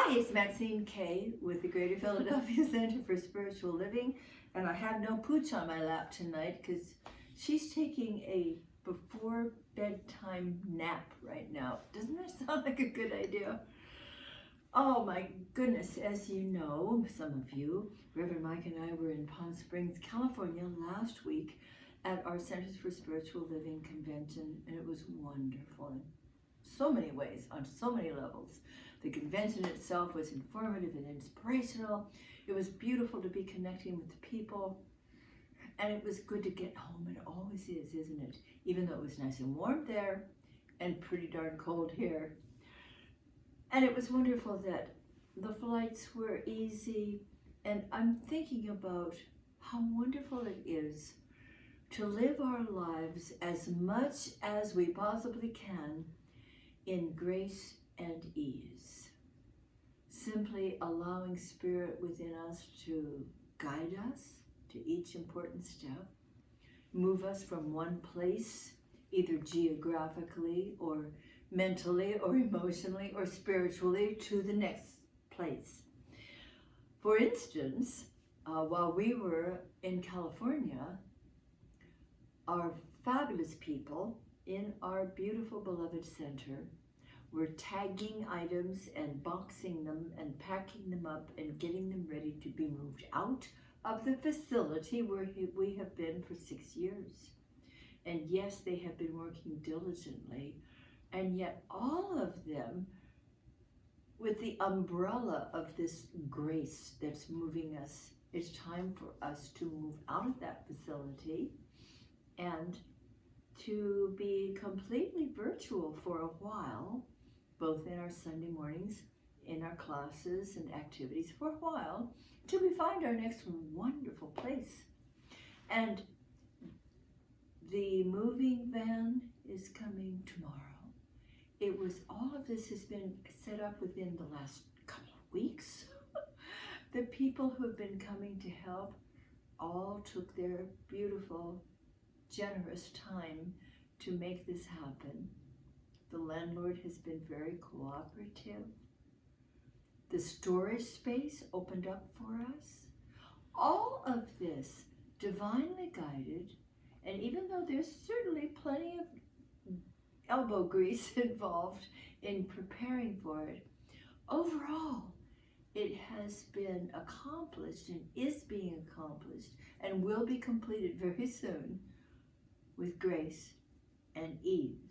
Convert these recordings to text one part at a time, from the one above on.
Hi, it's Maxine Kaye with the Greater Philadelphia Center for Spiritual Living, and I have no pooch on my lap tonight because she's taking a before bedtime nap right now. Doesn't that sound like a good idea? Oh my goodness, as you know, some of you, Reverend Mike and I were in Palm Springs, California last week at our Centers for Spiritual Living convention, and it was wonderful in so many ways, on so many levels. The convention itself was informative and inspirational. It was beautiful to be connecting with the people, and it was good to get home. It always is, isn't it? Even though it was nice and warm there and pretty darn cold here. And it was wonderful that the flights were easy, and I'm thinking about how wonderful it is to live our lives as much as we possibly can in grace and ease, simply allowing Spirit within us to guide us to each important step, move us from one place, either geographically or mentally or emotionally or spiritually, to the next place. For instance, while we were in California, our fabulous people in our beautiful beloved center were tagging items and boxing them and packing them up and getting them ready to be moved out of the facility where we have been for 6 years. And yes, they have been working diligently, and yet all of them with the umbrella of this grace that's moving us. It's time for us to move out of that facility and to be completely virtual for a while, both in our Sunday mornings, in our classes and activities for a while, till we find our next wonderful place. And the moving van is coming tomorrow. All of this has been set up within the last couple of weeks. The people who have been coming to help all took their beautiful, generous time to make this happen. The landlord has been very cooperative. The storage space opened up for us. All of this divinely guided, and even though there's certainly plenty of elbow grease involved in preparing for it, overall it has been accomplished and is being accomplished and will be completed very soon with grace and ease.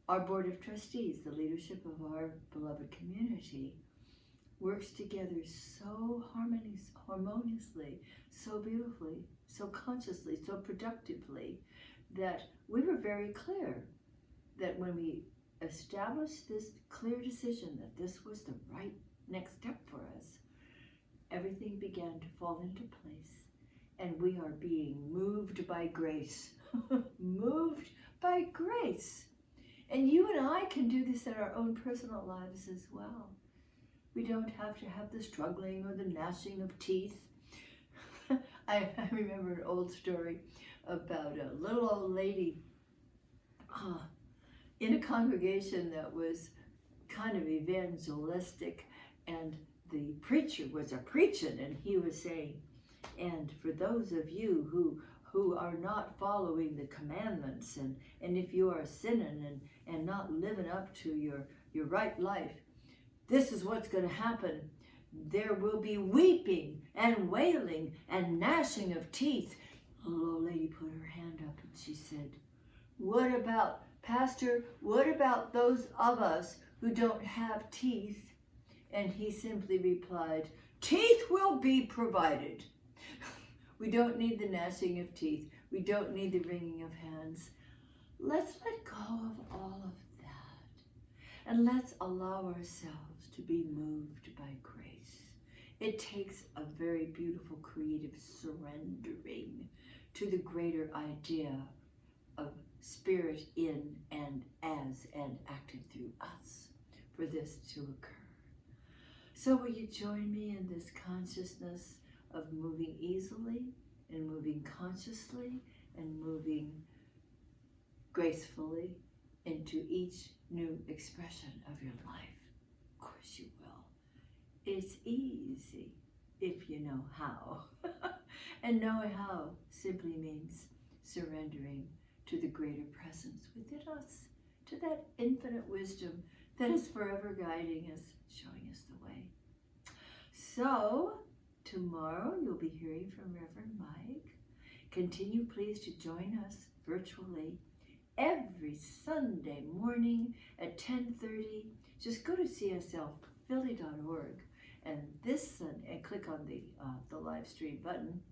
Our Board of Trustees, the leadership of our beloved community, works together so harmoniously, so beautifully, so consciously, so productively, that we were very clear that when we established this clear decision that this was the right next step for us, everything began to fall into place, and we are being moved by grace. Moved by grace. And you and I can do this in our own personal lives as well. We don't have to have the struggling or the gnashing of teeth. I remember an old story about a little old lady in a congregation that was kind of evangelistic, and the preacher was a preaching, and he was saying, and for those of you who are not following the commandments, and if you are sinning and not living up to your right life, this is what's going to happen. There will be weeping and wailing and gnashing of teeth. The little lady put her hand up and she said, "What about, Pastor, what about those of us who don't have teeth?" And he simply replied, "Teeth will be provided." We don't need the gnashing of teeth. We don't need the wringing of hands. Let's let go of all of that. And let's allow ourselves to be moved by grace. It takes a very beautiful creative surrendering to the greater idea of Spirit in and as and acting through us for this to occur. So will you join me in this consciousness of moving easily and moving consciously and moving gracefully into each new expression of your life? Of course you will. It's easy if you know how. And knowing how simply means surrendering to the greater presence within us, to that infinite wisdom that is forever guiding us, showing us the way. So, tomorrow you'll be hearing from Reverend Mike. Continue please to join us virtually every Sunday morning at 10:30. Just go to cslphilly.org and and click on the live stream button.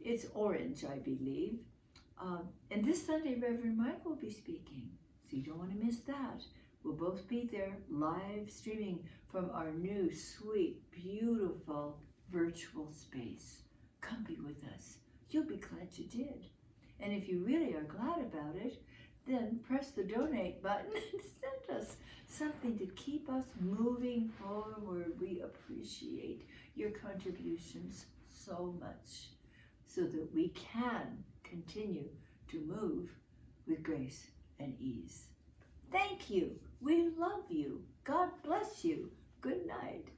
It's orange, I believe. And this Sunday, Reverend Mike will be speaking, so you don't want to miss that. We'll both be there live streaming from our new, sweet, beautiful virtual space. Come be with us. You'll be glad you did. And if you really are glad about it, then press the donate button and send us something to keep us moving forward. We appreciate your contributions so much so that we can continue to move with grace and ease. Thank you. We love you. God bless you. Good night.